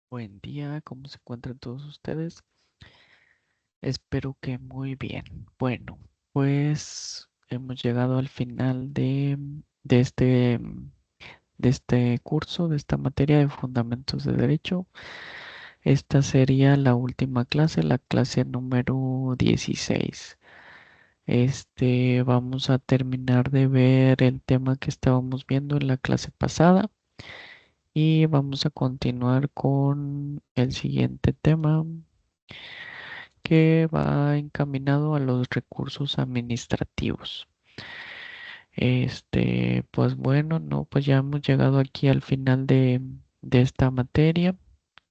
Buen día, ¿cómo se encuentran todos ustedes? Espero que muy bien. Bueno, pues hemos llegado al final de este curso, de esta materia de Fundamentos de Derecho. Esta sería la última clase, la clase número 16. Vamos a terminar de ver el tema que estábamos viendo en la clase pasada y vamos a continuar con el siguiente tema, que va encaminado a los recursos administrativos. Pues bueno, no, pues ya hemos llegado aquí al final de esta materia.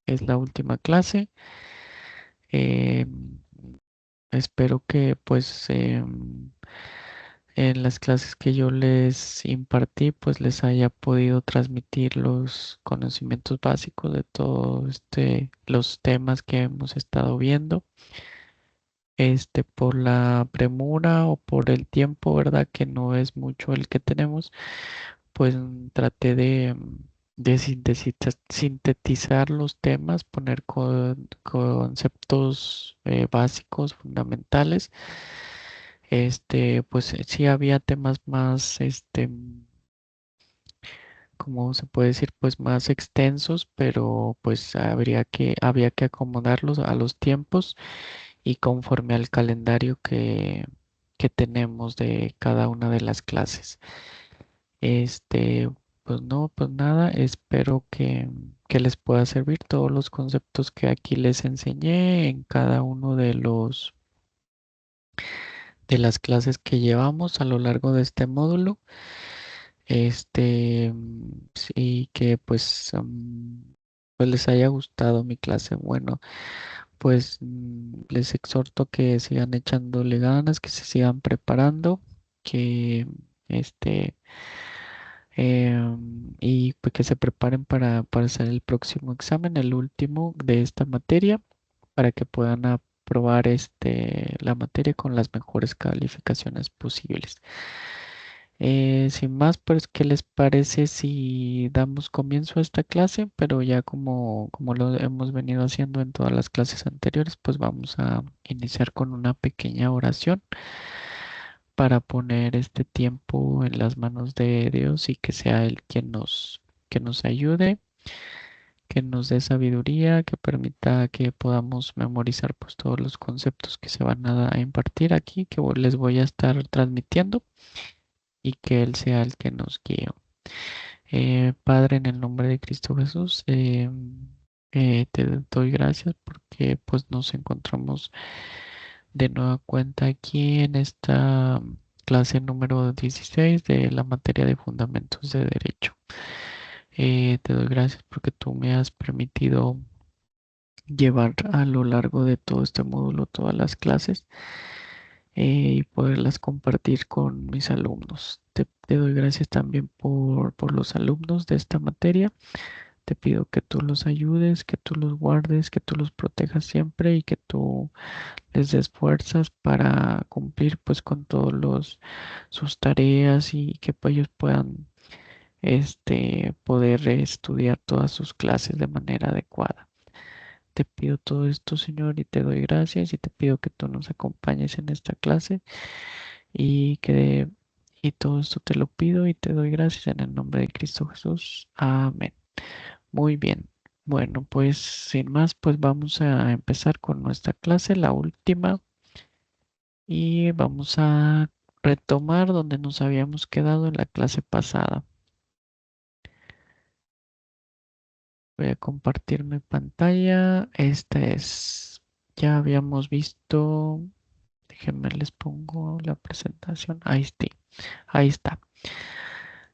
Es la última clase. Eh, Espero que pues en las clases que yo les impartí pues les haya podido transmitir los conocimientos básicos de todos los temas que hemos estado viendo. Por la premura o por el tiempo, ¿verdad? Que no es mucho el que tenemos, pues traté de sintetizar los temas, poner conceptos básicos, fundamentales. Pues sí había temas más, como se puede decir, pues más extensos, pero pues había que acomodarlos a los tiempos y conforme al calendario que tenemos de cada una de las clases. Este, pues no, pues nada, espero que les pueda servir todos los conceptos que aquí les enseñé en cada uno de las clases que llevamos a lo largo de este módulo. Sí, que pues les haya gustado mi clase. Bueno, pues les exhorto que sigan echándole ganas, que se sigan preparando, que este y pues que se preparen para hacer el próximo examen, el último de esta materia, para que puedan aprobar la materia con las mejores calificaciones posibles. Sin más, pues, ¿qué les parece si damos comienzo a esta clase? Pero ya como lo hemos venido haciendo en todas las clases anteriores, pues vamos a iniciar con una pequeña oración para poner este tiempo en las manos de Dios y que sea Él que nos ayude, que nos dé sabiduría, que permita que podamos memorizar pues todos los conceptos que se van a impartir aquí, que les voy a estar transmitiendo y que Él sea el que nos guíe. Padre, en el nombre de Cristo Jesús, te doy gracias porque pues nos encontramos de nueva cuenta aquí en esta clase número 16 de la materia de Fundamentos de Derecho. Te doy gracias porque tú me has permitido llevar a lo largo de todo este módulo todas las clases y poderlas compartir con mis alumnos. Te doy gracias también por los alumnos de esta materia. Te pido que tú los ayudes, que tú los guardes, que tú los protejas siempre y que tú les des fuerzas para cumplir pues con todos sus tareas y que pues, ellos puedan poder estudiar todas sus clases de manera adecuada. Te pido todo esto, Señor, y te doy gracias y te pido que tú nos acompañes en esta clase y que y todo esto te lo pido y te doy gracias en el nombre de Cristo Jesús. Amén. Muy bien. Bueno, pues sin más, pues vamos a empezar con nuestra clase, la última, y vamos a retomar donde nos habíamos quedado en la clase pasada. Voy a compartir mi pantalla. Ya habíamos visto, déjenme les pongo la presentación. Ahí está.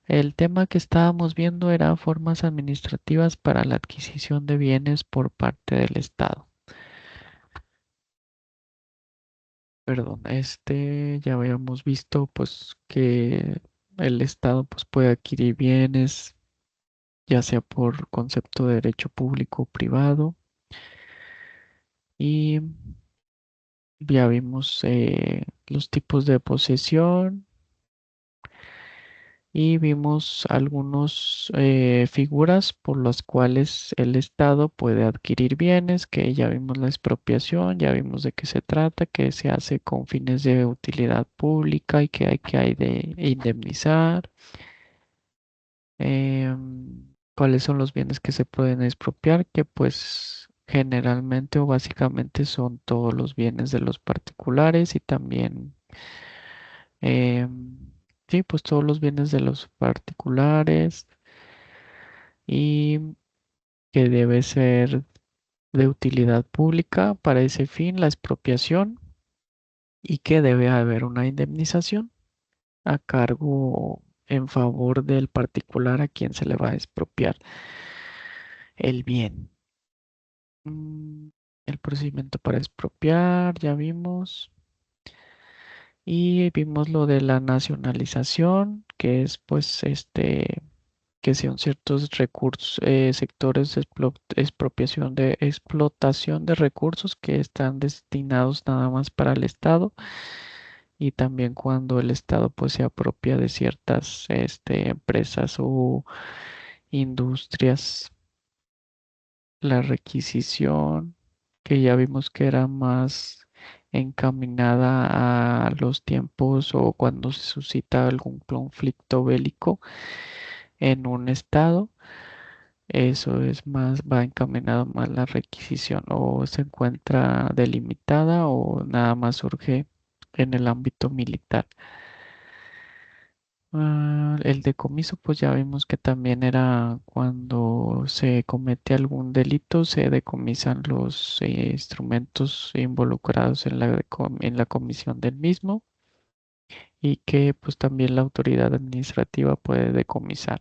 El tema que estábamos viendo era formas administrativas para la adquisición de bienes por parte del Estado. Perdón, ya habíamos visto pues que el Estado pues puede adquirir bienes, ya sea por concepto de derecho público o privado, y ya vimos los tipos de posesión y vimos algunas figuras por las cuales el Estado puede adquirir bienes, que ya vimos la expropiación, ya vimos de qué se trata, que se hace con fines de utilidad pública y que hay de indemnizar. ¿Cuáles son los bienes que se pueden expropiar? Que pues generalmente o básicamente son todos los bienes de los particulares y también, sí, pues todos los bienes de los particulares y que debe ser de utilidad pública para ese fin, la expropiación, y que debe haber una indemnización a cargo en favor del particular a quien se le va a expropiar el bien. Mm, El procedimiento para expropiar, ya vimos. Y vimos lo de la nacionalización, que es pues que sean ciertos recursos, sectores de expropiación de explotación de recursos que están destinados nada más para el Estado y también cuando el Estado pues se apropia de ciertas empresas o industrias. La requisición, que ya vimos que era más encaminada a los tiempos o cuando se suscita algún conflicto bélico en un estado. Eso es más, va encaminado más la requisición o se encuentra delimitada o nada más surge en el ámbito militar. El decomiso, pues ya vimos que también era cuando se comete algún delito, se decomisan los instrumentos involucrados en en la comisión del mismo y que pues también la autoridad administrativa puede decomisar.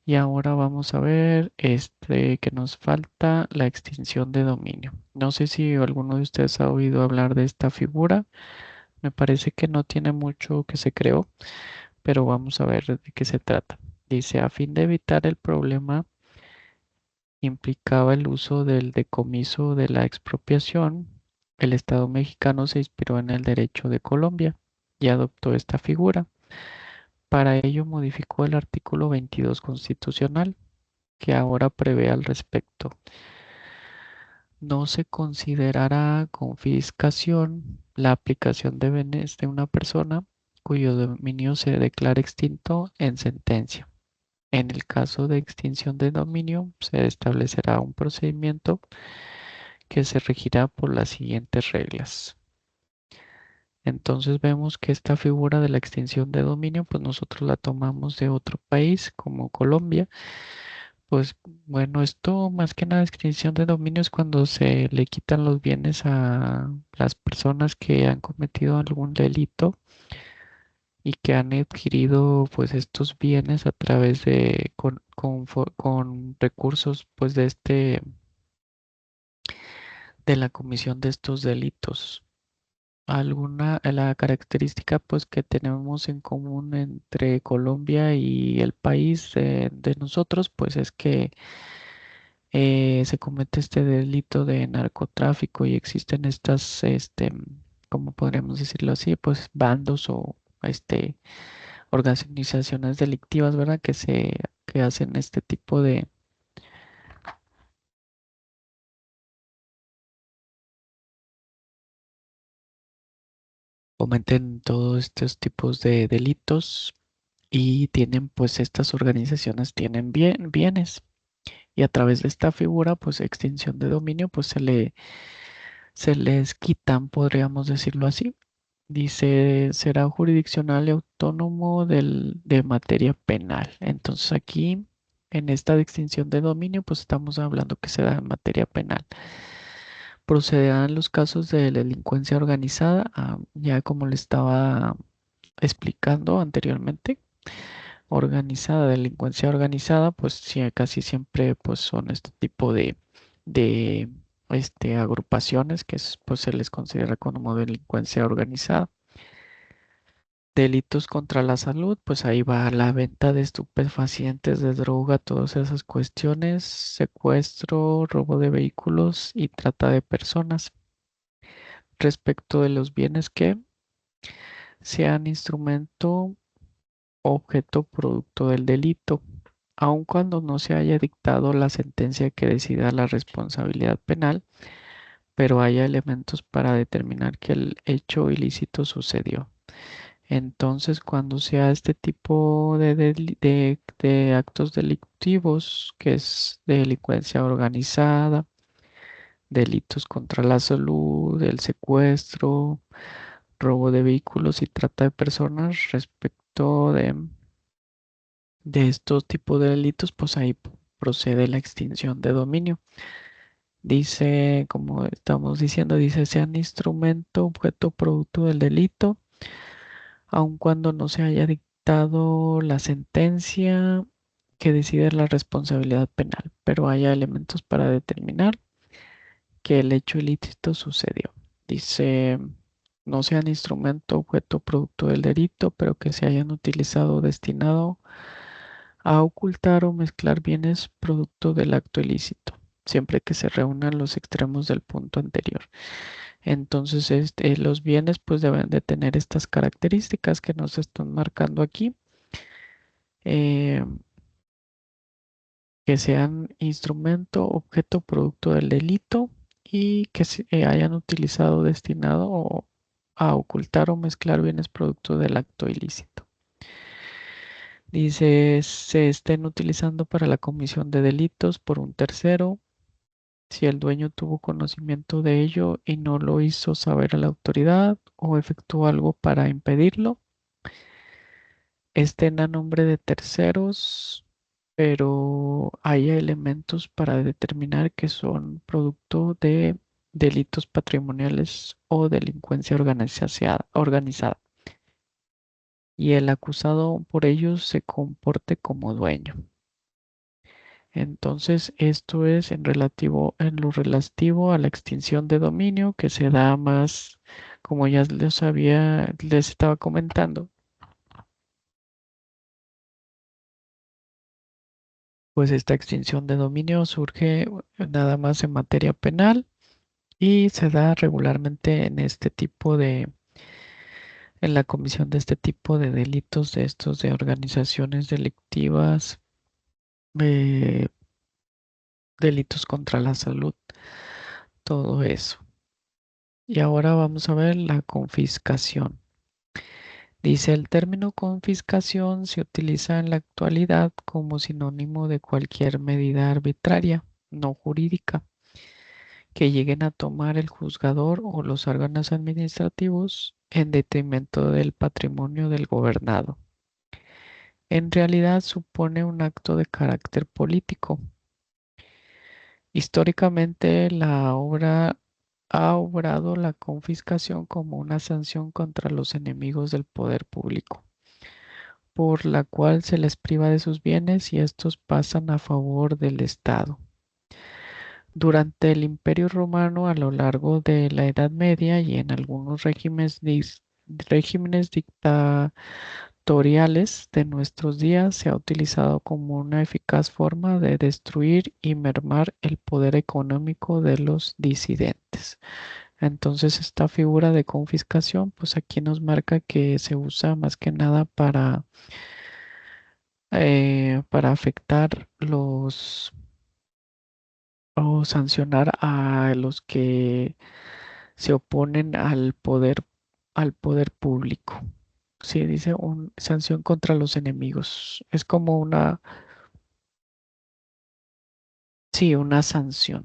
Y ahora vamos a ver que nos falta la extinción de dominio. No sé si alguno de ustedes ha oído hablar de esta figura. Me parece que no tiene mucho que se creó, pero vamos a ver de qué se trata. Dice, a fin de evitar el problema implicaba el uso del decomiso de la expropiación, el Estado mexicano se inspiró en el derecho de Colombia y adoptó esta figura. Para ello modificó el artículo 22 constitucional, que ahora prevé al respecto. No se considerará confiscación la aplicación de bienes de una persona cuyo dominio se declara extinto en sentencia. En el caso de extinción de dominio, se establecerá un procedimiento que se regirá por las siguientes reglas. Entonces vemos que esta figura de la extinción de dominio, pues nosotros la tomamos de otro país como Colombia. Pues bueno, esto más que nada extinción de dominio es cuando se le quitan los bienes a las personas que han cometido algún delito y que han adquirido pues estos bienes a través de con recursos pues de la comisión de estos delitos. La característica pues que tenemos en común entre Colombia y el país de nosotros pues es que se comete este delito de narcotráfico y existen estas ¿cómo podríamos decirlo así? Pues bandos o organizaciones delictivas, ¿verdad? Que hacen este tipo de cometen todos estos tipos de delitos y tienen pues estas organizaciones tienen bienes y a través de esta figura pues extinción de dominio pues se les quitan, podríamos decirlo así. Dice, será jurisdiccional y autónomo de materia penal. Entonces aquí, en esta extinción de dominio, pues estamos hablando que se da en materia penal. Procederán los casos de delincuencia organizada, ya como le estaba explicando anteriormente. Organizada, delincuencia organizada, pues sí, casi siempre pues son este tipo de agrupaciones que pues se les considera como delincuencia organizada. Delitos contra la salud, pues ahí va la venta de estupefacientes, de droga, todas esas cuestiones, secuestro, robo de vehículos y trata de personas. Respecto de los bienes que sean instrumento objeto producto del delito, aun cuando no se haya dictado la sentencia que decida la responsabilidad penal, pero haya elementos para determinar que el hecho ilícito sucedió. Entonces, cuando sea este tipo de actos delictivos, que es delincuencia organizada, delitos contra la salud, el secuestro, robo de vehículos y trata de personas, respecto de estos tipos de delitos, pues ahí procede la extinción de dominio. Dice, como estamos diciendo, dice, sean instrumento, objeto, producto del delito, aun cuando no se haya dictado la sentencia que decide la responsabilidad penal, pero haya elementos para determinar que el hecho ilícito sucedió. Dice, no sean instrumento, objeto, producto del delito, pero que se hayan utilizado o destinado a ocultar o mezclar bienes producto del acto ilícito, siempre que se reúnan los extremos del punto anterior. Entonces, los bienes pues deben de tener estas características que nos están marcando aquí, eh, que sean instrumento, objeto, producto del delito y que se hayan utilizado, destinado a ocultar o mezclar bienes producto del acto ilícito. Dice, se estén utilizando para la comisión de delitos por un tercero, si el dueño tuvo conocimiento de ello y no lo hizo saber a la autoridad o efectuó algo para impedirlo, estén a nombre de terceros, pero hay elementos para determinar que son producto de delitos patrimoniales o delincuencia organizada, y el acusado por ellos se comporte como dueño. Entonces, esto es en lo relativo a la extinción de dominio, que se da más, como ya les estaba comentando, pues esta extinción de dominio surge nada más en materia penal y se da regularmente en en la comisión de este tipo de delitos, de estos de organizaciones delictivas, eh, delitos contra la salud, todo eso. Y ahora vamos a ver la confiscación. Dice, el término confiscación se utiliza en la actualidad como sinónimo de cualquier medida arbitraria, no jurídica, que lleguen a tomar el juzgador o los órganos administrativos en detrimento del patrimonio del gobernado. En realidad supone un acto de carácter político. Históricamente, la obra ha obrado la confiscación como una sanción contra los enemigos del poder público, por la cual se les priva de sus bienes y estos pasan a favor del Estado. Durante el Imperio Romano, a lo largo de la Edad Media y en algunos regímenes dictatoriales de nuestros días, se ha utilizado como una eficaz forma de destruir y mermar el poder económico de los disidentes. Entonces, esta figura de confiscación, pues aquí nos marca que se usa más que nada para afectar o sancionar a los que se oponen al poder público. Sí, dice sanción contra los enemigos. Es como sí, una sanción.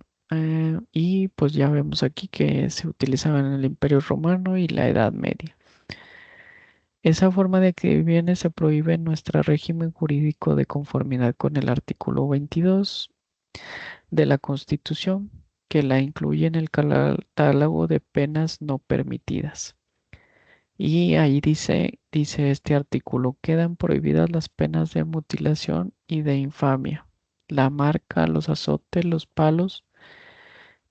Y pues ya vemos aquí que se utilizaba en el Imperio Romano y la Edad Media. Esa forma de que viene se prohíbe en nuestro régimen jurídico de conformidad con el artículo 22 de la Constitución, que la incluye en el catálogo de penas no permitidas. Y ahí dice este artículo, quedan prohibidas las penas de mutilación y de infamia, la marca, los azotes, los palos,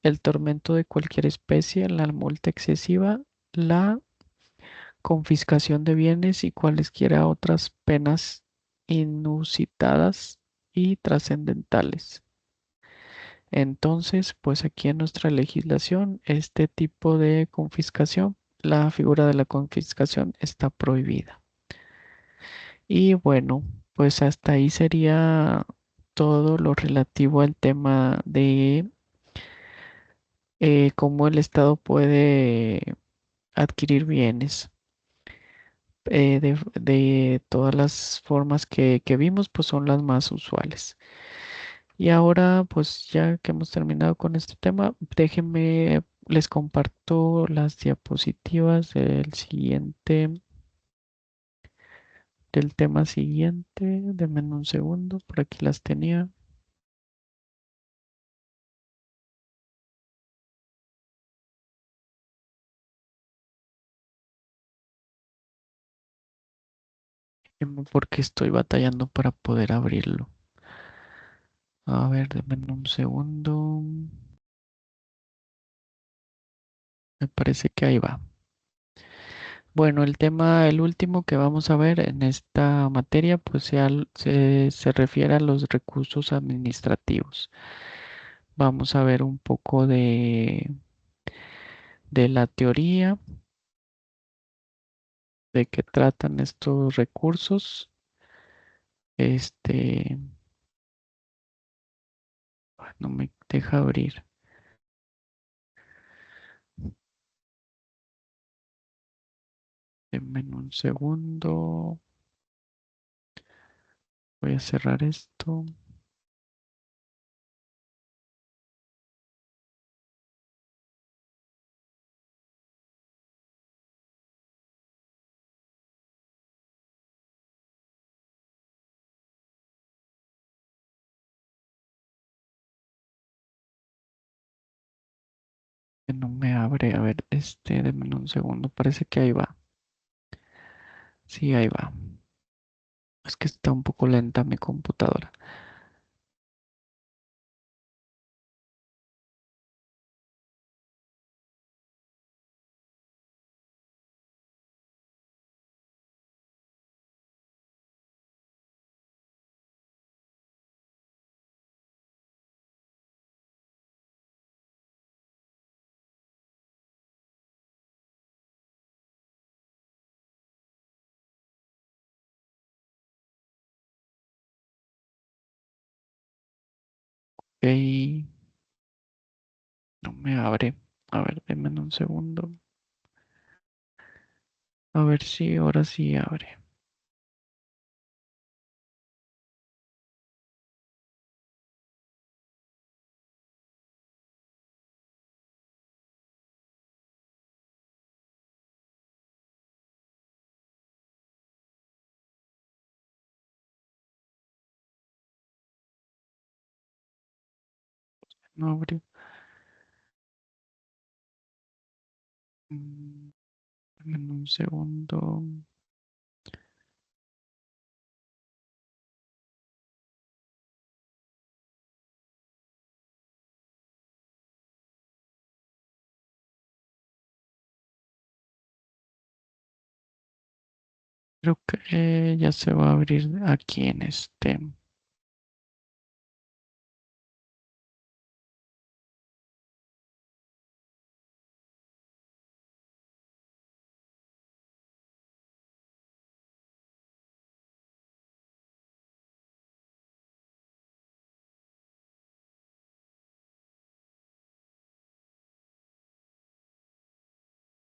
el tormento de cualquier especie, la multa excesiva, la confiscación de bienes y cualesquiera otras penas inusitadas y trascendentales. Entonces, pues aquí en nuestra legislación, este tipo de confiscación, la figura de la confiscación está prohibida. Y bueno, pues hasta ahí sería todo lo relativo al tema de cómo el Estado puede adquirir bienes. De todas las formas que vimos, pues son las más usuales. Y ahora, pues ya que hemos terminado con este tema, déjenme, les comparto las diapositivas del tema siguiente. Denme un segundo, por aquí las tenía. Porque estoy batallando para poder abrirlo. A ver, denme un segundo. Me parece que ahí va. Bueno, el tema, el último que vamos a ver en esta materia, pues se refiere a los recursos administrativos. Vamos a ver un poco de la teoría, de qué tratan estos recursos. Este, no me deja abrir. Denme un segundo. Voy a cerrar esto. Que no me abre. A ver, denme un segundo. Parece que ahí va. Sí, ahí va. Es que está un poco lenta mi computadora. Ok, no me abre. A ver, denme un segundo. A ver si ahora sí abre. No abre. Mm, Denme un segundo. Creo que ya se va a abrir aquí en este.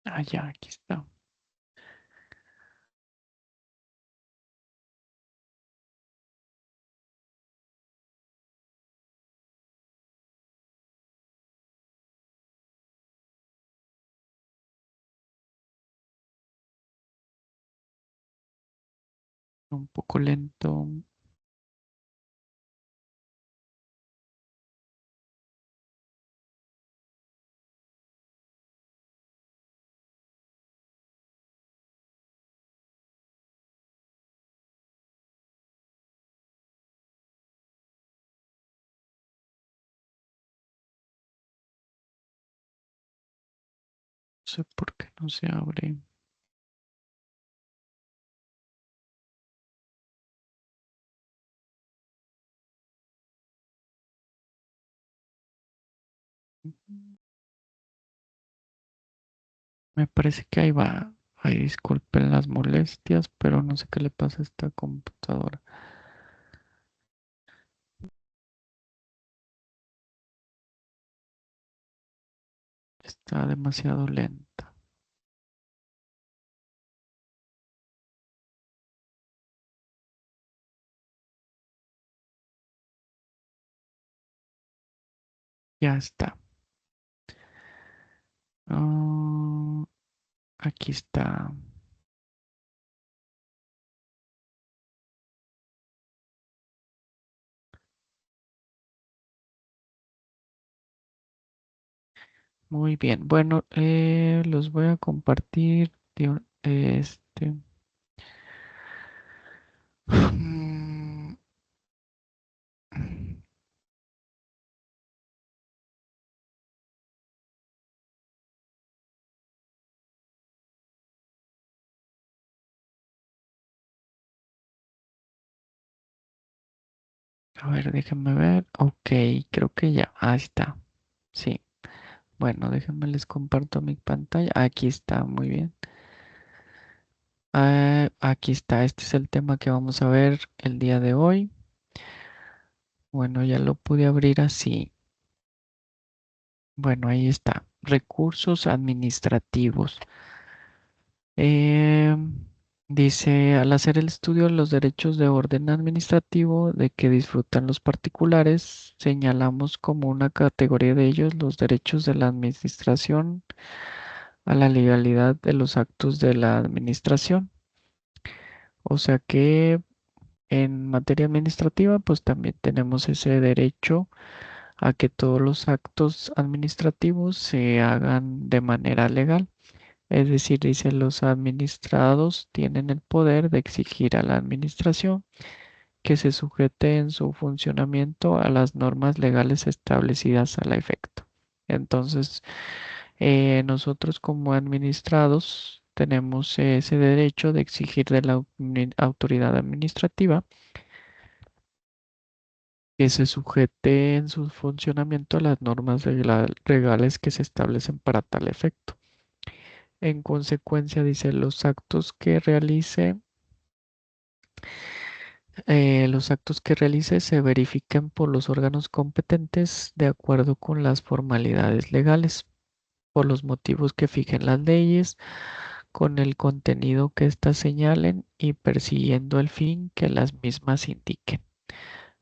Ah, ya, aquí está. Un poco lento. No sé por qué no se abre. Me parece que ahí va. Ay, disculpen las molestias, pero no sé qué le pasa a esta computadora. Está demasiado lenta. Ya está. Ah, aquí está. Muy bien. Bueno, los voy a compartir. Este. Mm, A ver, déjenme ver. Ok, creo que ya. Ahí está. Sí. Bueno, déjenme les comparto mi pantalla. Aquí está, muy bien. Aquí está. Este es el tema que vamos a ver el día de hoy. Bueno, ya lo pude abrir así. Bueno, ahí está. Recursos administrativos. Eh, Dice, al hacer el estudio de los derechos de orden administrativo de que disfrutan los particulares, señalamos como una categoría de ellos los derechos de la administración a la legalidad de los actos de la administración. O sea que en materia administrativa, pues también tenemos ese derecho a que todos los actos administrativos se hagan de manera legal. Es decir, dice, los administrados tienen el poder de exigir a la administración que se sujete en su funcionamiento a las normas legales establecidas al efecto. Entonces, nosotros como administrados tenemos ese derecho de exigir de la autoridad administrativa que se sujete en su funcionamiento a las normas legales que se establecen para tal efecto. En consecuencia, dice, los actos que realice se verifiquen por los órganos competentes de acuerdo con las formalidades legales, por los motivos que fijen las leyes, con el contenido que éstas señalen y persiguiendo el fin que las mismas indiquen.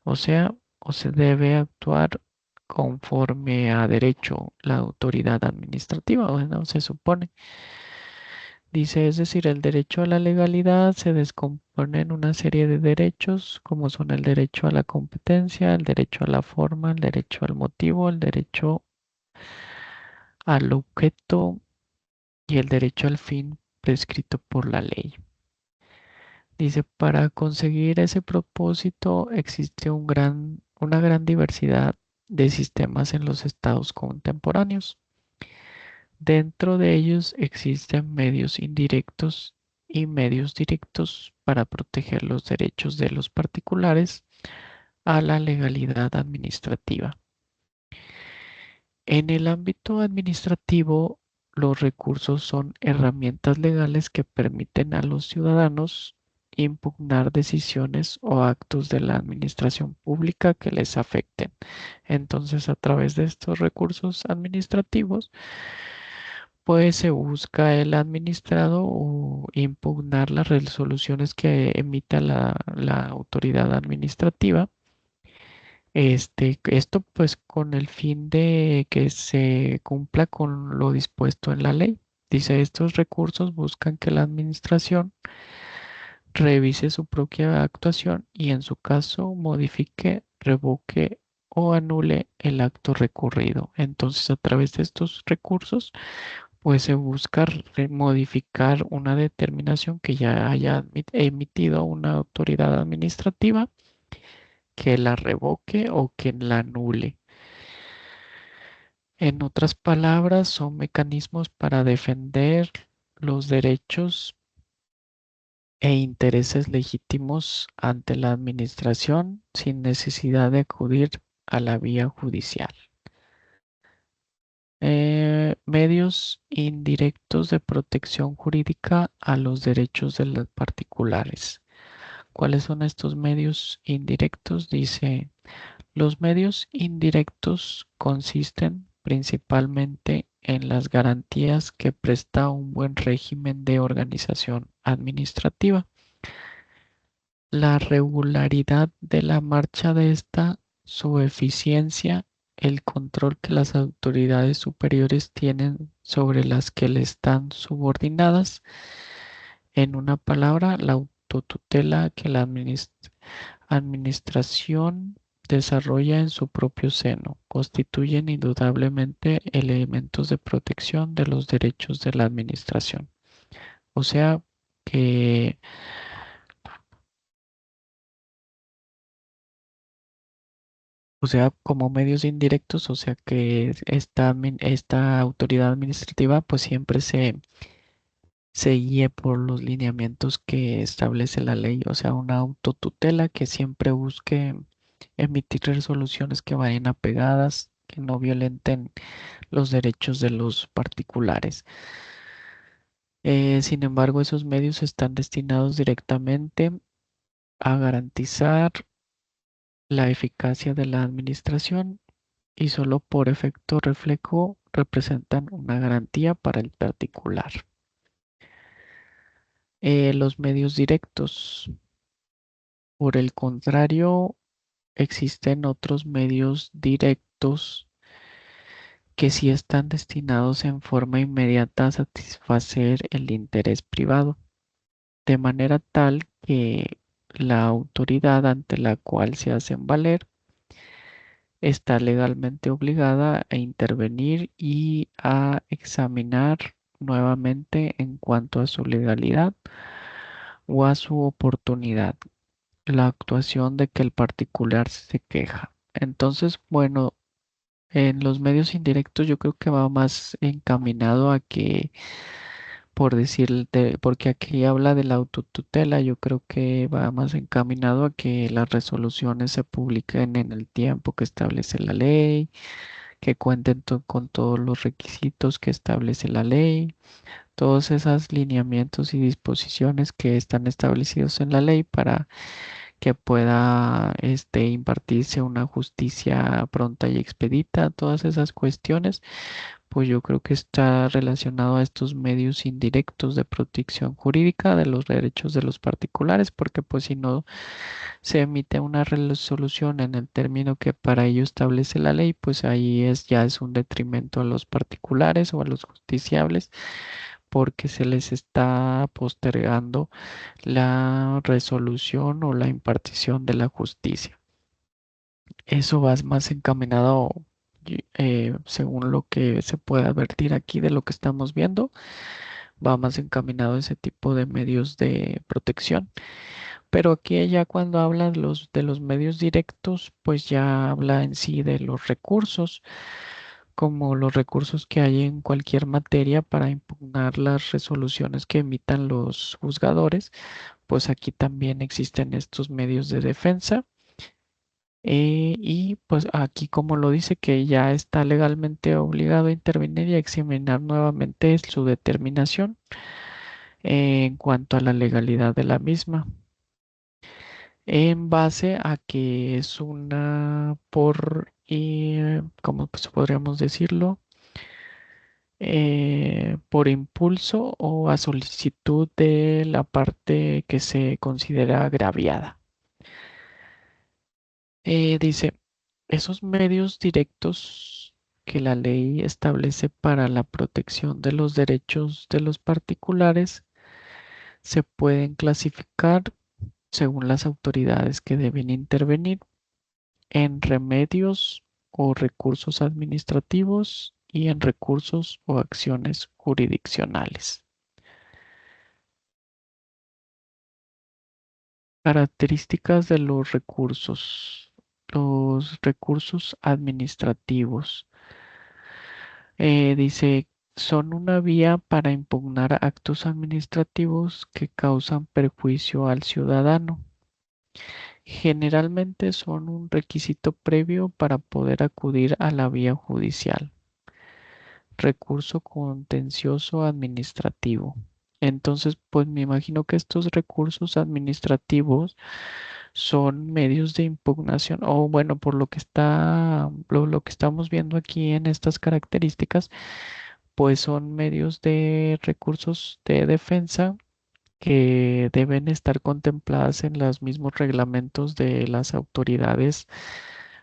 O sea, o se debe actuar conforme a derecho la autoridad administrativa, bueno, se supone. Dice, es decir, el derecho a la legalidad se descompone en una serie de derechos, como son el derecho a la competencia, el derecho a la forma, el derecho al motivo, el derecho al objeto y el derecho al fin prescrito por la ley. Dice, para conseguir ese propósito existe una gran diversidad de sistemas en los estados contemporáneos. Dentro de ellos existen medios indirectos y medios directos para proteger los derechos de los particulares a la legalidad administrativa. En el ámbito administrativo, los recursos son herramientas legales que permiten a los ciudadanos impugnar decisiones o actos de la administración pública que les afecten. Entonces, a través de estos recursos administrativos, pues se busca el administrado o impugnar las resoluciones que emita la autoridad administrativa. Esto pues con el fin de que se cumpla con lo dispuesto en la ley. Dice, estos recursos buscan que la administración revise su propia actuación y en su caso modifique, revoque o anule el acto recurrido. Entonces, a través de estos recursos, pues se busca modificar una determinación que ya haya emitido una autoridad administrativa, que la revoque o que la anule. En otras palabras, son mecanismos para defender los derechos e intereses legítimos ante la administración sin necesidad de acudir a la vía judicial. medios indirectos de protección jurídica a los derechos de los particulares. ¿Cuáles son estos medios indirectos? Dice, los medios indirectos consisten principalmente en las garantías que presta un buen régimen de organización administrativa, la regularidad de la marcha de esta, su eficiencia, el control que las autoridades superiores tienen sobre las que le están subordinadas, en una palabra, la autotutela que la administración desarrolla en su propio seno, constituyen indudablemente elementos de protección de los derechos de la administración. O sea que, o sea, como medios indirectos, o sea que esta autoridad administrativa pues siempre se guíe por los lineamientos que establece la ley, o sea, una autotutela que siempre busque emitir resoluciones que vayan apegadas, que no violenten los derechos de los particulares. Sin embargo, esos medios están destinados directamente a garantizar la eficacia de la administración y solo por efecto reflejo representan una garantía para el particular. Los medios directos, por el contrario, existen otros medios directos que sí están destinados en forma inmediata a satisfacer el interés privado, de manera tal que la autoridad ante la cual se hacen valer está legalmente obligada a intervenir y a examinar nuevamente en cuanto a su legalidad o a su oportunidad la actuación de que el particular se queja. Entonces, bueno, en los medios indirectos yo creo que va más encaminado a que, por decirte, porque aquí habla de la autotutela, yo creo que va más encaminado a que las resoluciones se publiquen en el tiempo que establece la ley, que cuenten con todos los requisitos que establece la ley, todos esos lineamientos y disposiciones que están establecidos en la ley para que pueda impartirse una justicia pronta y expedita, todas esas cuestiones, pues yo creo que está relacionado a estos medios indirectos de protección jurídica de los derechos de los particulares, porque pues si no se emite una resolución en el término que para ello establece la ley, pues ahí ya es un detrimento a los particulares o a los justiciables, porque se les está postergando la resolución o la impartición de la justicia. Eso va más encaminado, según lo que se puede advertir aquí de lo que estamos viendo, va más encaminado a ese tipo de medios de protección. Pero aquí ya cuando habla de los medios directos, pues ya habla en sí de los recursos, como los recursos que hay en cualquier materia para impugnar las resoluciones que emitan los juzgadores, pues aquí también existen estos medios de defensa. Y pues aquí como lo dice que ya está legalmente obligado a intervenir y a examinar nuevamente su determinación en cuanto a la legalidad de la misma, en base a que es una ¿cómo pues podríamos decirlo? Por impulso o a solicitud de la parte que se considera agraviada. Dice, esos medios directos que la ley establece para la protección de los derechos de los particulares se pueden clasificar según las autoridades que deben intervenir en remedios o recursos administrativos y en recursos o acciones jurisdiccionales. Características de los recursos. Los recursos administrativos. Dice, son una vía para impugnar actos administrativos que causan perjuicio al ciudadano. Generalmente son un requisito previo para poder acudir a la vía judicial. recurso contencioso administrativo. Entonces, pues me imagino que estos recursos administrativos son medios de impugnación, o bueno, por lo que lo que estamos viendo aquí en estas características, pues son medios de recursos de defensa que deben estar contempladas en los mismos reglamentos de las autoridades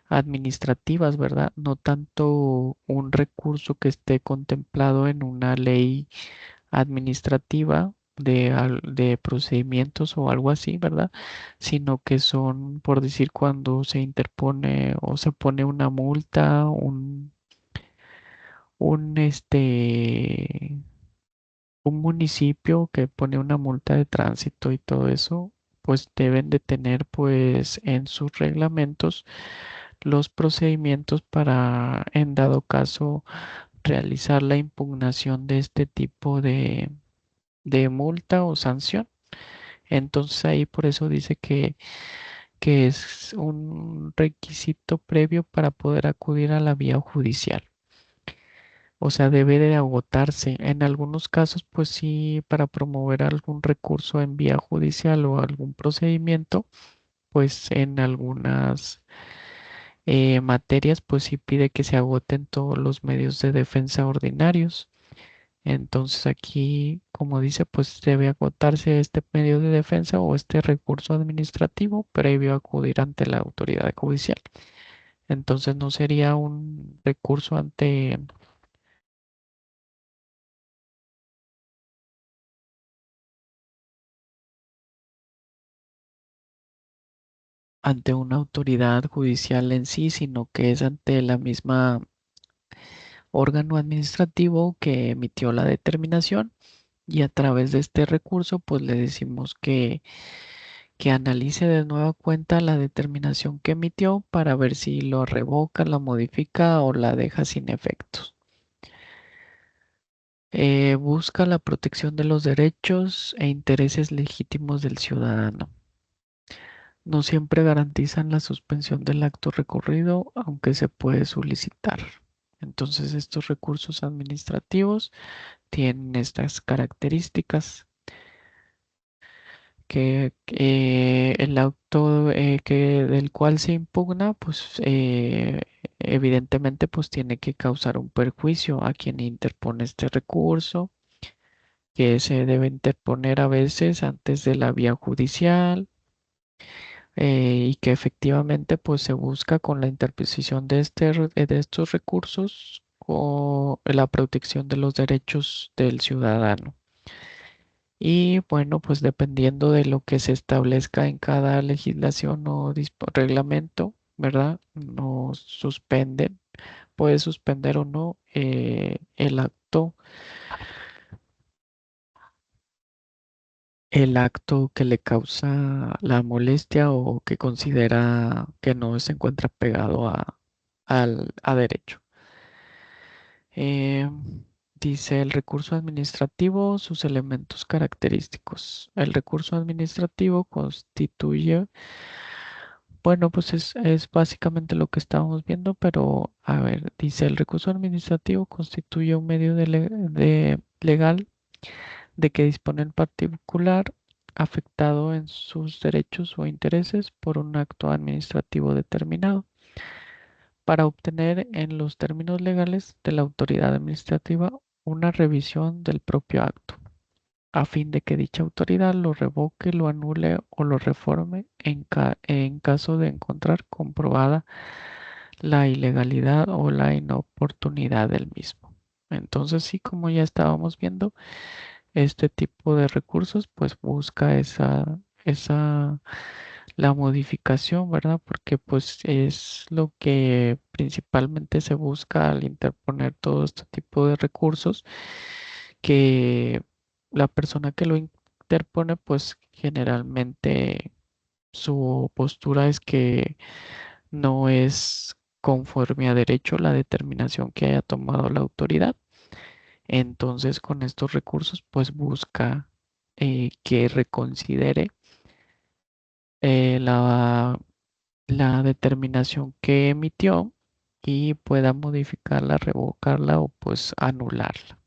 administrativas, ¿verdad? No tanto un recurso que esté contemplado en una ley administrativa de procedimientos o algo así, ¿verdad? Sino que son, por decir, cuando se interpone o se pone una multa, un un municipio que pone una multa de tránsito y todo eso, pues deben de tener pues en sus reglamentos los procedimientos para, en dado caso, realizar la impugnación de este tipo de multa o sanción. Entonces ahí por eso dice que es un requisito previo para poder acudir a la vía judicial. O sea, debe de agotarse. En algunos casos, pues sí, para promover algún recurso en vía judicial o algún procedimiento, pues en algunas materias, pues sí pide que se agoten todos los medios de defensa ordinarios. Entonces aquí, como dice, pues debe agotarse este medio de defensa o este recurso administrativo previo a acudir ante la autoridad judicial. Entonces no sería un recurso ante una autoridad judicial en sí, sino que es ante la misma órgano administrativo que emitió la determinación y a través de este recurso pues le decimos que analice de nueva cuenta la determinación que emitió para ver si lo revoca, la modifica o la deja sin efectos. Busca la protección de los derechos e intereses legítimos del ciudadano. No siempre garantizan la suspensión del acto recurrido, aunque se puede solicitar. Entonces, estos recursos administrativos tienen estas características que el auto del cual se impugna, pues evidentemente pues tiene que causar un perjuicio a quien interpone este recurso, que se debe interponer a veces antes de la vía judicial y que efectivamente pues se busca con la interposición de de estos recursos o la protección de los derechos del ciudadano. Y bueno, pues dependiendo de lo que se establezca en cada legislación o reglamento, ¿verdad? Nos suspenden, puede suspender o no el acto que le causa la molestia o que considera que no se encuentra pegado a derecho. Eh, Dice el recurso administrativo, sus elementos característicos. El recurso administrativo constituye, bueno, pues es básicamente lo que estábamos viendo, pero a ver, dice el recurso administrativo constituye un medio de legal de que dispone el particular afectado en sus derechos o intereses por un acto administrativo determinado para obtener en los términos legales de la autoridad administrativa una revisión del propio acto, a fin de que dicha autoridad lo revoque, lo anule o lo reforme en caso de encontrar comprobada la ilegalidad o la inoportunidad del mismo. Entonces, sí, como ya estábamos viendo, este tipo de recursos pues busca la modificación, ¿verdad? Porque pues es lo que principalmente se busca al interponer todo este tipo de recursos, que la persona que lo interpone pues generalmente su postura es que no es conforme a derecho la determinación que haya tomado la autoridad. Entonces, con estos recursos, pues busca que reconsidere eh, la, la determinación que emitió y pueda modificarla, revocarla o pues anularla.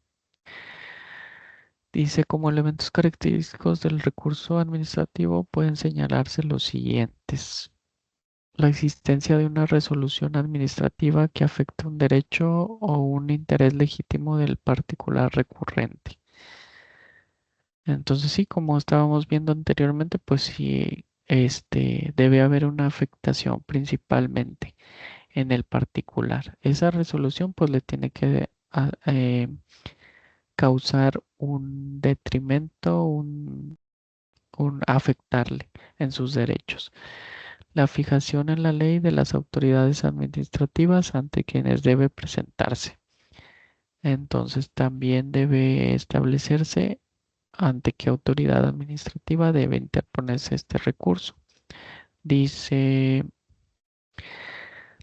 Dice, como elementos característicos del recurso administrativo pueden señalarse los siguientes. La existencia de una resolución administrativa que afecta un derecho o un interés legítimo del particular recurrente. Entonces sí, como estábamos viendo anteriormente, pues sí, debe haber una afectación principalmente en el particular. Esa resolución pues le tiene que causar un detrimento, afectarle en sus derechos. La fijación en la ley de las autoridades administrativas ante quienes debe presentarse. Entonces también debe establecerse ante qué autoridad administrativa debe interponerse este recurso. Dice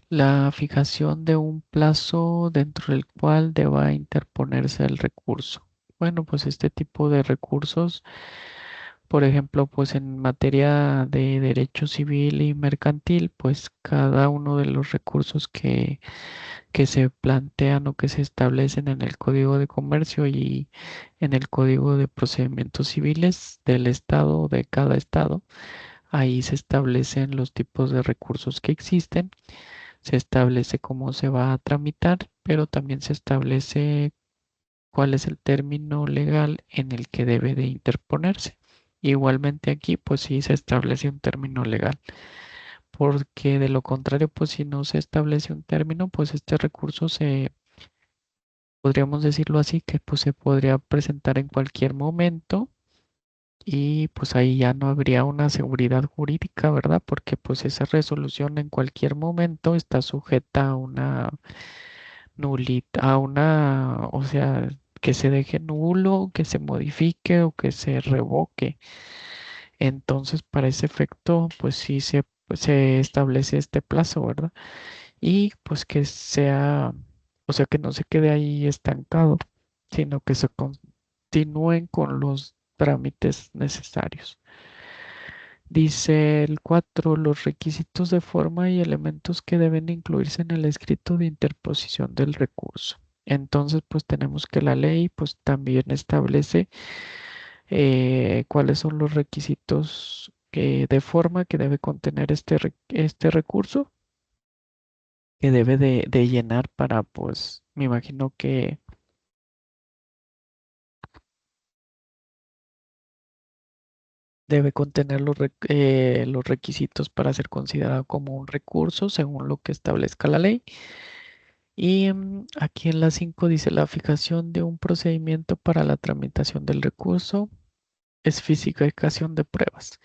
la fijación de un plazo dentro del cual deba interponerse el recurso. Bueno, pues este tipo de recursos, por ejemplo, pues en materia de derecho civil y mercantil, pues cada uno de los recursos que se plantean o que se establecen en el Código de Comercio y en el Código de Procedimientos Civiles del Estado, de cada estado, ahí se establecen los tipos de recursos que existen, se establece cómo se va a tramitar, pero también se establece cuál es el término legal en el que debe de interponerse. Igualmente aquí, pues sí se establece un término legal, porque de lo contrario, pues si no se establece un término, pues este recurso podríamos decirlo así, que pues se podría presentar en cualquier momento y pues ahí ya no habría una seguridad jurídica, ¿verdad? Porque pues esa resolución en cualquier momento está sujeta a una nulita, o sea, que se deje nulo, que se modifique o que se revoque. Entonces, para ese efecto, pues sí se establece este plazo, ¿verdad? Y pues que sea, o sea, que no se quede ahí estancado, sino que se continúen con los trámites necesarios. Dice el 4, los requisitos de forma y elementos que deben incluirse en el escrito de interposición del recurso. Entonces, pues tenemos que la ley pues también establece cuáles son los requisitos de forma que debe contener este recurso, que debe de llenar para, pues, me imagino que debe contener los requisitos para ser considerado como un recurso según lo que establezca la ley. Y aquí en la 5 dice la fijación de un procedimiento para la tramitación del recurso es fisificación de pruebas.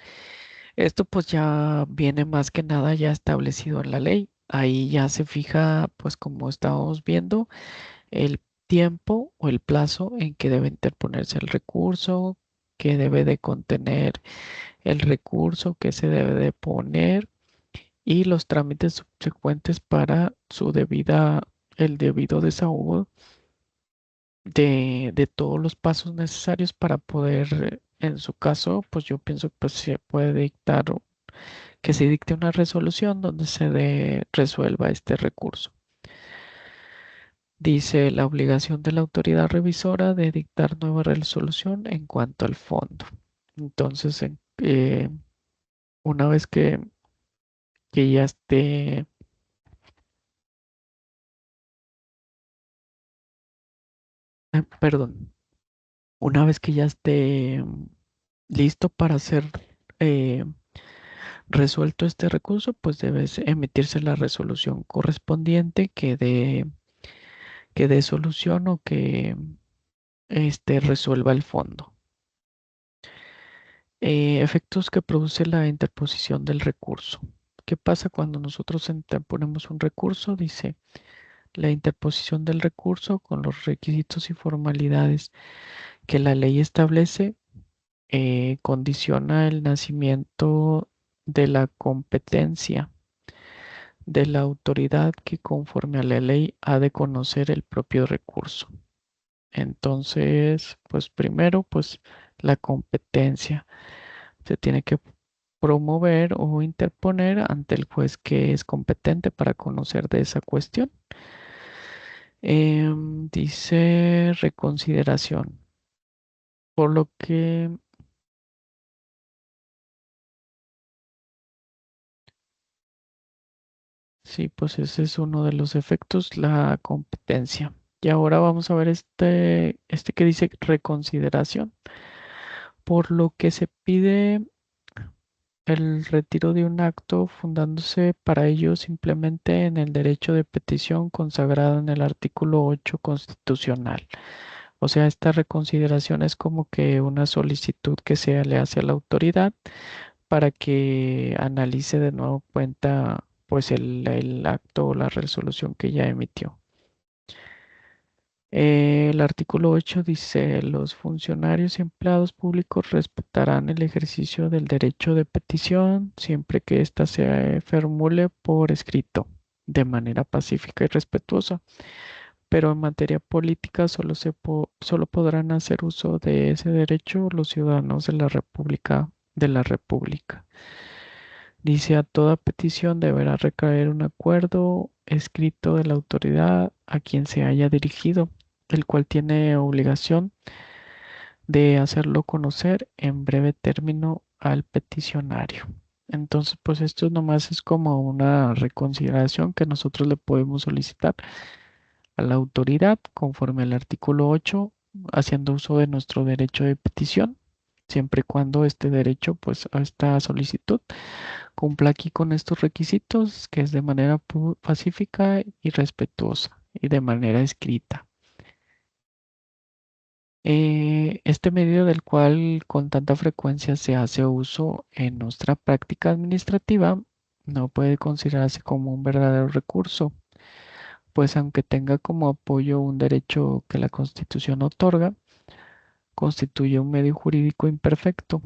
Esto pues ya viene más que nada ya establecido en la ley. Ahí ya se fija, pues como estábamos viendo, el tiempo o el plazo en que debe interponerse el recurso, que debe de contener el recurso, que se debe de poner y los trámites subsecuentes para el debido desahogo de todos los pasos necesarios para poder, en su caso, pues yo pienso que pues, se puede dictar que se dicte una resolución donde resuelva este recurso. Dice la obligación de la autoridad revisora de dictar nueva resolución en cuanto al fondo. Entonces, una vez que ya esté, perdón, una vez que ya esté listo para ser eh, resuelto este recurso, pues debe emitirse la resolución correspondiente que dé solución o que resuelva el fondo. Efectos que produce la interposición del recurso. ¿Qué pasa cuando nosotros interponemos un recurso? Dice, la interposición del recurso con los requisitos y formalidades que la ley establece condiciona el nacimiento de la competencia de la autoridad que conforme a la ley ha de conocer el propio recurso. Entonces, pues primero, pues la competencia se tiene que promover o interponer ante el juez que es competente para conocer de esa cuestión. Dice reconsideración, por lo que sí, pues ese es uno de los efectos, la competencia. Y ahora vamos a ver este que dice reconsideración, por lo que se pide el retiro de un acto fundándose para ello simplemente en el derecho de petición consagrado en el artículo 8 constitucional. O sea, esta reconsideración es como que una solicitud que se le hace a la autoridad para que analice de nuevo cuenta pues el acto o la resolución que ya emitió. El artículo 8 dice, los funcionarios y empleados públicos respetarán el ejercicio del derecho de petición siempre que ésta se formule por escrito, de manera pacífica y respetuosa, pero en materia política solo podrán hacer uso de ese derecho los ciudadanos de la República de la República. Dice, a toda petición deberá recaer un acuerdo escrito de la autoridad a quien se haya dirigido, el cual tiene obligación de hacerlo conocer en breve término al peticionario. Entonces, pues esto nomás es como una reconsideración que nosotros le podemos solicitar a la autoridad conforme al artículo 8, haciendo uso de nuestro derecho de petición, siempre y cuando este derecho, pues, esta solicitud cumpla aquí con estos requisitos, que es de manera pacífica y respetuosa y de manera escrita. Este medio del cual con tanta frecuencia se hace uso en nuestra práctica administrativa no puede considerarse como un verdadero recurso, pues aunque tenga como apoyo un derecho que la Constitución otorga, constituye un medio jurídico imperfecto,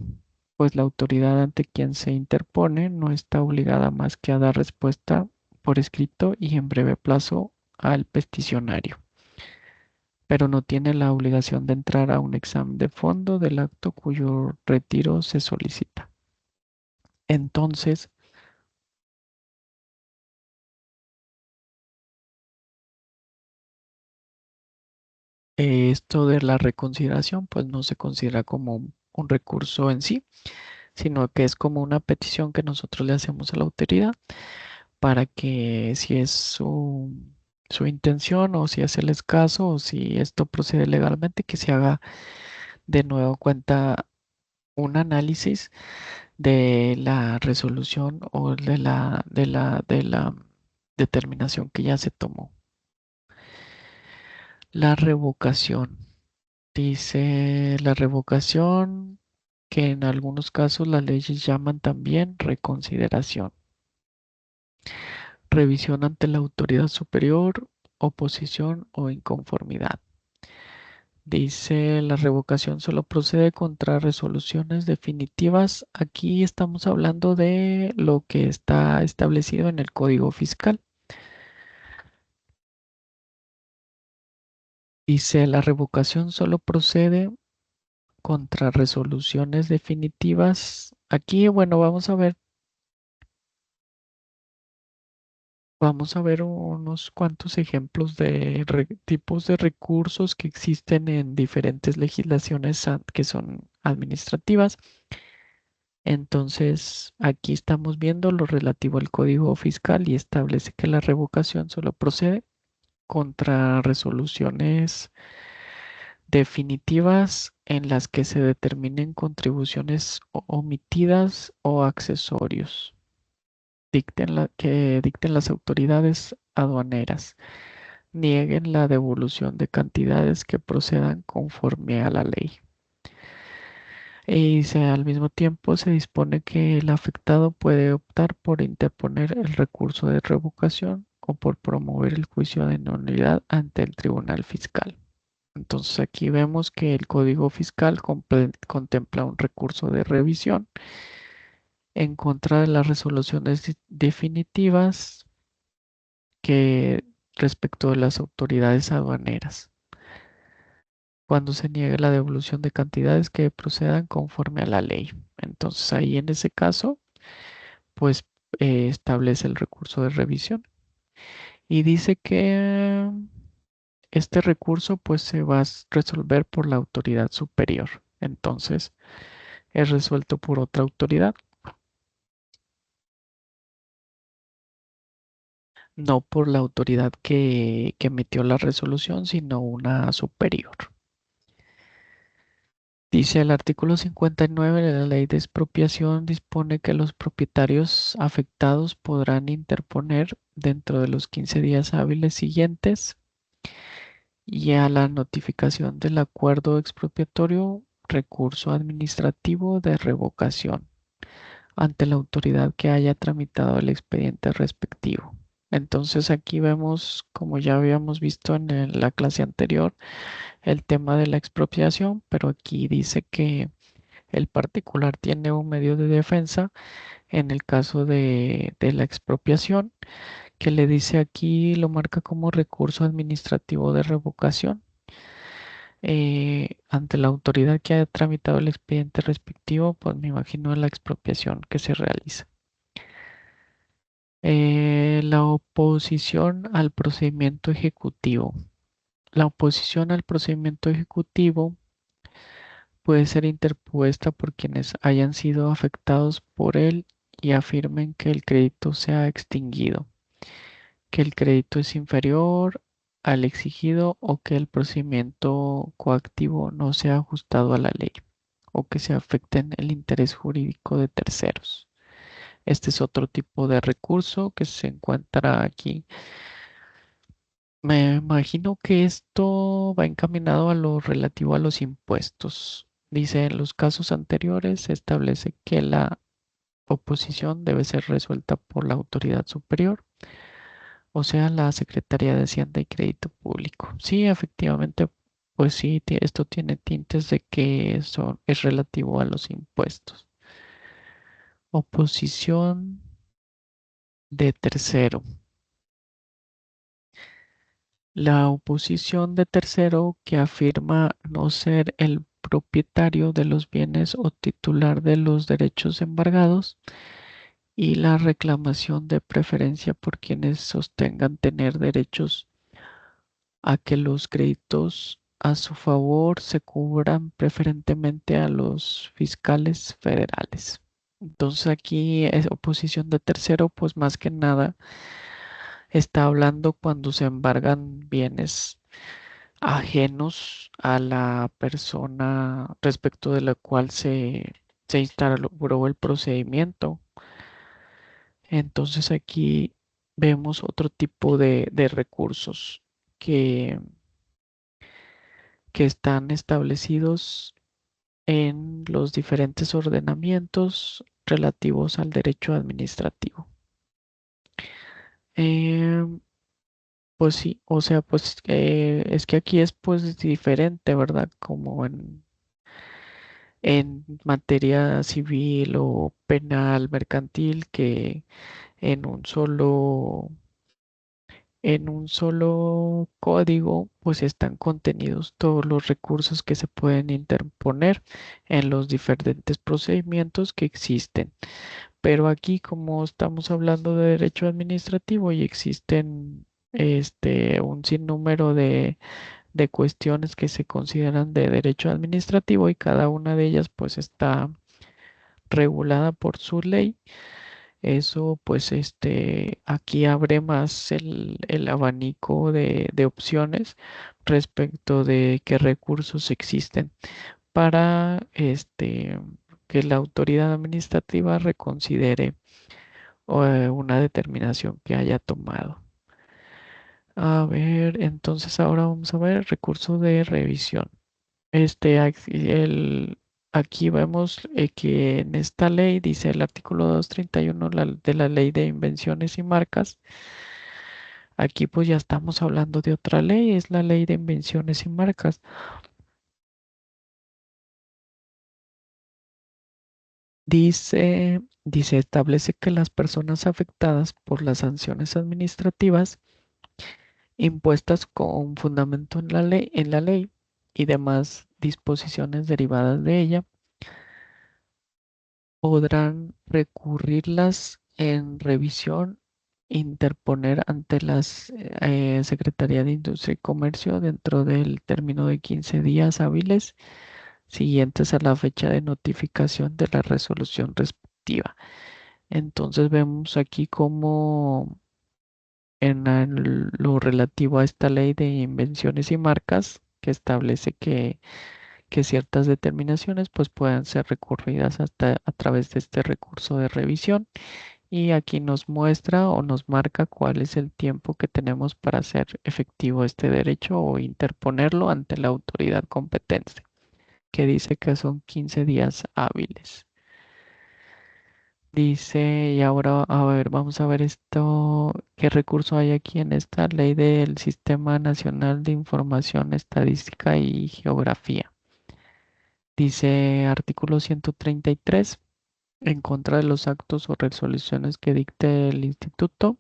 pues la autoridad ante quien se interpone no está obligada más que a dar respuesta por escrito y en breve plazo al peticionario, pero no tiene la obligación de entrar a un examen de fondo del acto cuyo retiro se solicita. Entonces, esto de la reconsideración, pues no se considera como un recurso en sí, sino que es como una petición que nosotros le hacemos a la autoridad para que si es su intención o si hacerles caso o si esto procede legalmente, que se haga de nuevo cuenta un análisis de la resolución o de la determinación que ya se tomó. La revocación. Dice la revocación que en algunos casos las leyes llaman también reconsideración. Revisión ante la autoridad superior, oposición o inconformidad. Dice la revocación solo procede contra resoluciones definitivas. Aquí estamos hablando de lo que está establecido en el Código Fiscal. Dice la revocación solo procede contra resoluciones definitivas. Aquí, bueno, vamos a ver unos cuantos ejemplos de tipos de recursos que existen en diferentes legislaciones que son administrativas. Entonces, aquí estamos viendo lo relativo al Código Fiscal y establece que la revocación solo procede contra resoluciones definitivas en las que se determinen contribuciones omitidas o accesorios que dicten las autoridades aduaneras, nieguen la devolución de cantidades que procedan conforme a la ley. Al mismo tiempo se dispone que el afectado puede optar por interponer el recurso de revocación o por promover el juicio de nulidad ante el Tribunal Fiscal. Entonces aquí vemos que el Código Fiscal contempla un recurso de revisión en contra de las resoluciones definitivas que respecto de las autoridades aduaneras, cuando se niegue la devolución de cantidades que procedan conforme a la ley. Entonces ahí en ese caso, pues establece el recurso de revisión y dice que este recurso pues se va a resolver por la autoridad superior. Entonces es resuelto por otra autoridad, no por la autoridad que emitió la resolución, sino una superior. Dice el artículo 59 de la Ley de Expropiación dispone que los propietarios afectados podrán interponer dentro de los 15 días hábiles siguientes y a la notificación del acuerdo expropiatorio recurso administrativo de revocación ante la autoridad que haya tramitado el expediente respectivo. Entonces aquí vemos, como ya habíamos visto en la clase anterior, el tema de la expropiación, pero aquí dice que el particular tiene un medio de defensa en el caso de la expropiación, que le dice aquí, lo marca como recurso administrativo de revocación ante la autoridad que haya tramitado el expediente respectivo, pues me imagino la expropiación que se realiza. La oposición al procedimiento ejecutivo. La oposición al procedimiento ejecutivo puede ser interpuesta por quienes hayan sido afectados por él y afirmen que el crédito se ha extinguido, que el crédito es inferior al exigido o que el procedimiento coactivo no se ha ajustado a la ley o que se afecten el interés jurídico de terceros. Este es otro tipo de recurso que se encuentra aquí. Me imagino que esto va encaminado a lo relativo a los impuestos. Dice, en los casos anteriores se establece que la oposición debe ser resuelta por la autoridad superior, o sea, la Secretaría de Hacienda y Crédito Público. Sí, efectivamente, pues sí, esto tiene tintes de que eso es relativo a los impuestos. Oposición de tercero. La oposición de tercero que afirma no ser el propietario de los bienes o titular de los derechos embargados y la reclamación de preferencia por quienes sostengan tener derechos a que los créditos a su favor se cubran preferentemente a los fiscales federales. Entonces aquí es oposición de tercero, pues más que nada está hablando cuando se embargan bienes ajenos a la persona respecto de la cual se instauró el procedimiento. Entonces aquí vemos otro tipo de recursos que, que están establecidos en los diferentes ordenamientos relativos al derecho administrativo. Em, pues sí, o sea, pues es que aquí es pues diferente, ¿verdad? Como en materia civil o penal, mercantil, que en un solo, en un solo código, pues están contenidos todos los recursos que se pueden interponer en los diferentes procedimientos que existen. Pero aquí, como estamos hablando de derecho administrativo y existen un sinnúmero de cuestiones que se consideran de derecho administrativo y cada una de ellas pues está regulada por su ley. Eso pues aquí abre más el abanico de opciones respecto de qué recursos existen para que la autoridad administrativa reconsidere una determinación que haya tomado. A ver, entonces ahora vamos a ver el recurso de revisión. Aquí vemos que en esta ley dice el artículo 231 de la ley de invenciones y marcas. Aquí pues ya estamos hablando de otra ley, es la ley de invenciones y marcas. Dice, establece que las personas afectadas por las sanciones administrativas impuestas con fundamento en la ley y demás disposiciones derivadas de ella podrán recurrirlas en revisión interponer ante las Secretaría de Industria y Comercio dentro del término de 15 días hábiles siguientes a la fecha de notificación de la resolución respectiva. Entonces vemos aquí como lo relativo a esta ley de invenciones y marcas que establece que ciertas determinaciones pues puedan ser recurridas hasta a través de este recurso de revisión. Y aquí nos muestra o nos marca cuál es el tiempo que tenemos para hacer efectivo este derecho o interponerlo ante la autoridad competente, que dice que son 15 días hábiles. Dice, y ahora, a ver, vamos a ver esto, qué recurso hay aquí en esta ley del Sistema Nacional de Información Estadística y Geografía. Dice artículo 133, en contra de los actos o resoluciones que dicte el instituto.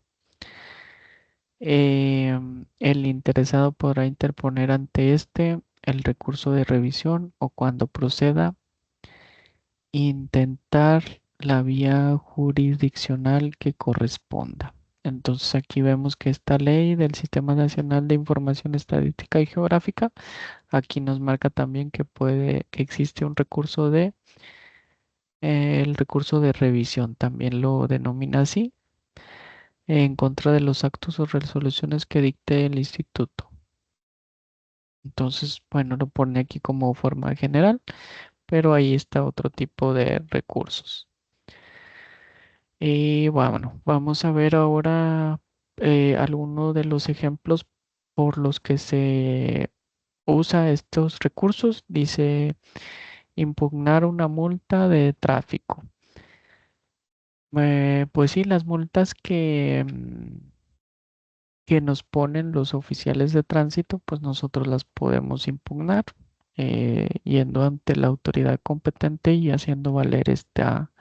El interesado podrá interponer ante este el recurso de revisión o cuando proceda, intentar la vía jurisdiccional que corresponda. Entonces aquí vemos que esta ley del Sistema Nacional de Información Estadística y Geográfica, aquí nos marca también que existe un recurso el recurso de revisión, también lo denomina así, en contra de los actos o resoluciones que dicte el instituto. Entonces, bueno, lo pone aquí como forma general, pero ahí está otro tipo de recursos. Y bueno, vamos a ver ahora algunos de los ejemplos por los que se usa estos recursos. Dice impugnar una multa de tráfico. Pues sí, las multas que nos ponen los oficiales de tránsito, pues nosotros las podemos impugnar yendo ante la autoridad competente y haciendo valer esta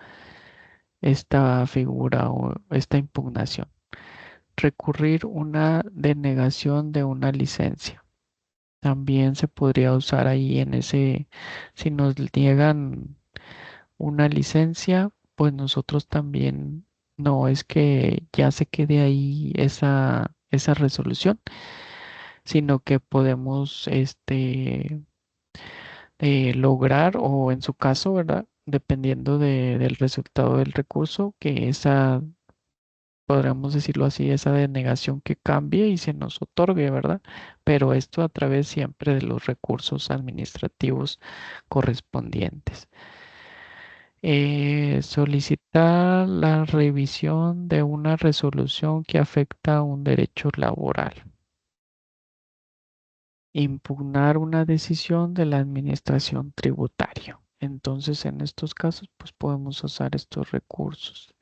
figura o esta impugnación. Recurrir una denegación de una licencia. También se podría usar ahí en si nos niegan una licencia, pues nosotros también, no es que ya se quede ahí esa resolución, sino que podemos lograr o en su caso, ¿verdad? Dependiendo del resultado del recurso, que podríamos decirlo así, esa denegación que cambie y se nos otorgue, ¿verdad? Pero esto a través siempre de los recursos administrativos correspondientes. Solicitar la revisión de una resolución que afecta a un derecho laboral. Impugnar una decisión de la administración tributaria. Entonces, en estos casos, pues podemos usar estos recursos.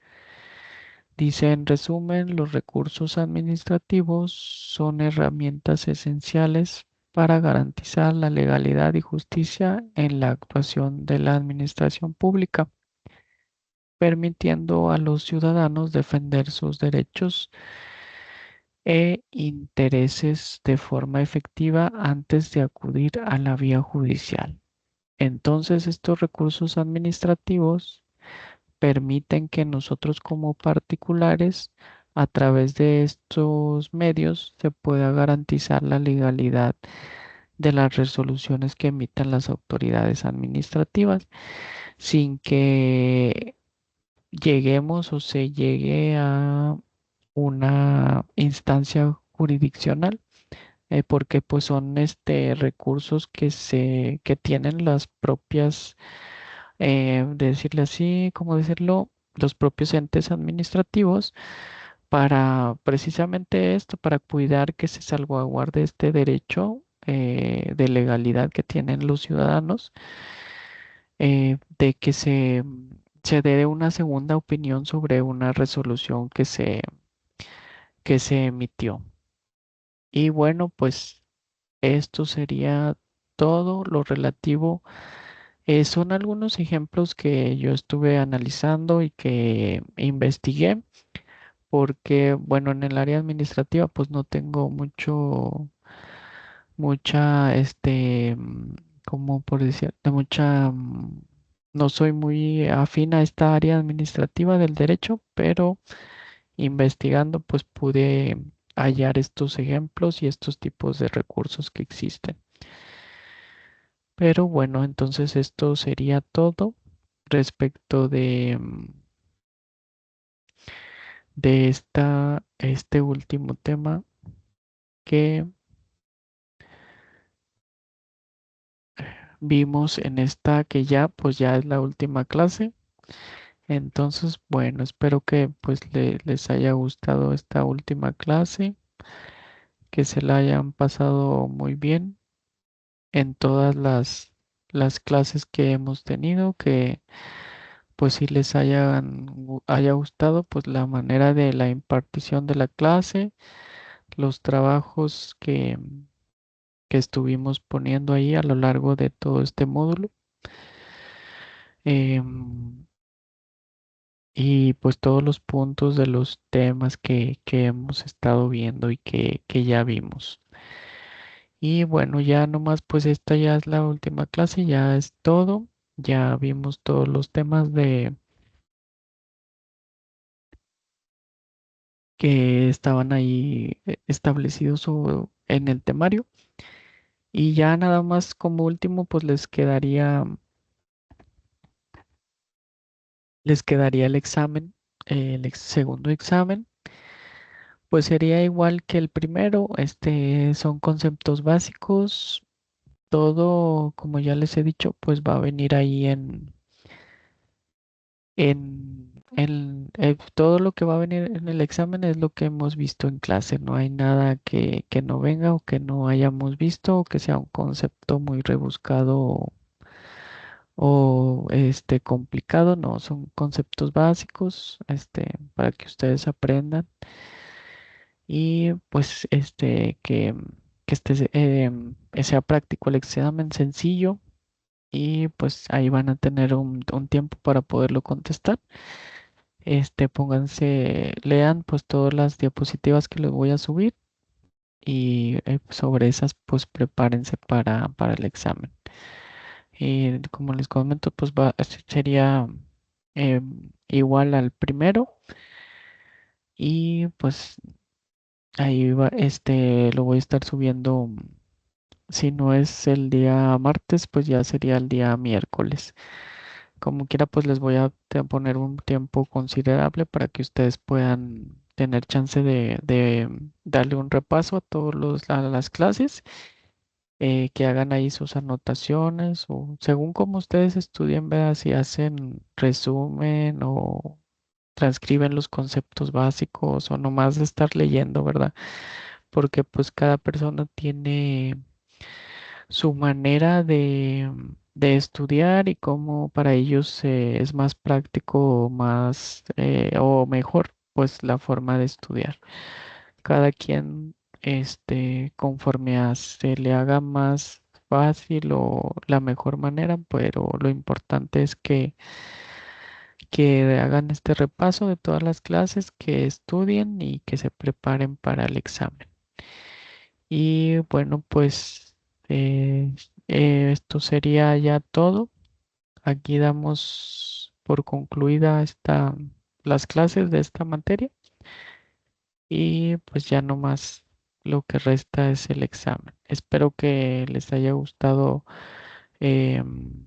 Dice, en resumen, los recursos administrativos son herramientas esenciales para garantizar la legalidad y justicia en la actuación de la administración pública, permitiendo a los ciudadanos defender sus derechos e intereses de forma efectiva antes de acudir a la vía judicial. Entonces, estos recursos administrativos permiten que nosotros como particulares, a través de estos medios, se pueda garantizar la legalidad de las resoluciones que emitan las autoridades administrativas sin que lleguemos o se llegue a una instancia jurisdiccional, porque pues son recursos que tienen las propias, de decirle así, ¿cómo decirlo? Los propios entes administrativos para precisamente esto, para cuidar que se salvaguarde este derecho de legalidad que tienen los ciudadanos, de que se dé una segunda opinión sobre una resolución que se emitió. Y bueno, pues esto sería todo lo relativo. Son algunos ejemplos que yo estuve analizando y que investigué, porque bueno, en el área administrativa pues no tengo mucha, como por decir, de mucha, no soy muy afín a esta área administrativa del derecho, pero investigando, pues pude hallar estos ejemplos y estos tipos de recursos que existen. Pero bueno, entonces esto sería todo respecto de este último tema que vimos en esta que ya pues ya es la última clase. Entonces, bueno, espero que pues les haya gustado esta última clase, que se la hayan pasado muy bien en todas las clases que hemos tenido, que pues si les haya gustado pues la manera de la impartición de la clase, los trabajos que estuvimos poniendo ahí a lo largo de todo este módulo. em, y pues todos los puntos de los temas que hemos estado viendo y que ya vimos. Y bueno, ya nomás pues esta ya es la última clase, ya es todo. Ya vimos todos los temas de que estaban ahí establecidos en el temario. Y ya nada más como último pues les quedaría el examen, segundo examen. Pues sería igual que el primero, son conceptos básicos. Todo, como ya les he dicho, pues va a venir ahí todo lo que va a venir en el examen es lo que hemos visto en clase. No hay nada que no venga o que no hayamos visto o que sea un concepto muy rebuscado o complicado. No, son conceptos básicos, para que ustedes aprendan y pues que sea práctico el examen sencillo y pues ahí van a tener un tiempo para poderlo contestar. Pónganse, lean pues todas las diapositivas que les voy a subir y sobre esas pues prepárense para el examen. Y como les comento, pues sería igual al primero y pues ahí va, lo voy a estar subiendo. Si no es el día martes, pues ya sería el día miércoles. Como quiera, pues les voy a poner un tiempo considerable para que ustedes puedan tener chance de darle un repaso a a las clases, que hagan ahí sus anotaciones o según como ustedes estudien, vean si hacen resumen o transcriben los conceptos básicos o nomás de estar leyendo, ¿verdad? Porque pues cada persona tiene su manera de estudiar y cómo para ellos es más práctico o más o mejor pues la forma de estudiar. Cada quien conforme se le haga más fácil o la mejor manera, pero lo importante es que hagan este repaso de todas las clases, que estudien y que se preparen para el examen. Y bueno, pues esto sería ya todo. Aquí damos por concluida las clases de esta materia y pues ya no más lo que resta es el examen. Espero que les haya gustado em,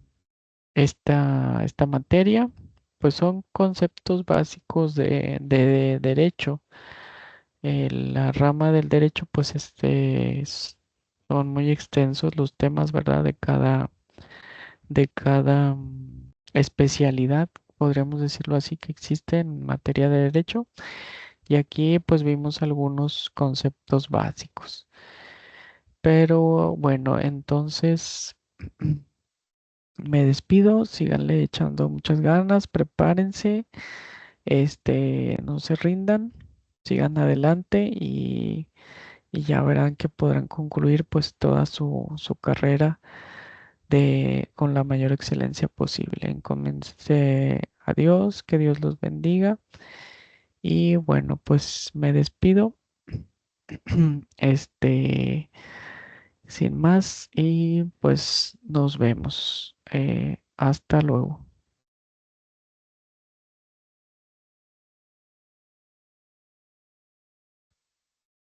esta materia. Pues son conceptos básicos de derecho. La rama del derecho, pues son muy extensos los temas, ¿verdad? De cada especialidad, podríamos decirlo así, que existe en materia de derecho. Y aquí pues vimos algunos conceptos básicos. Pero bueno, entonces me despido, síganle echando muchas ganas, prepárense, no se rindan, sigan adelante y ya verán que podrán concluir pues toda su carrera con la mayor excelencia posible. Encomiéndense a Dios, que Dios los bendiga. Y bueno, pues me despido. Este, sin más, y pues nos vemos. Hasta luego.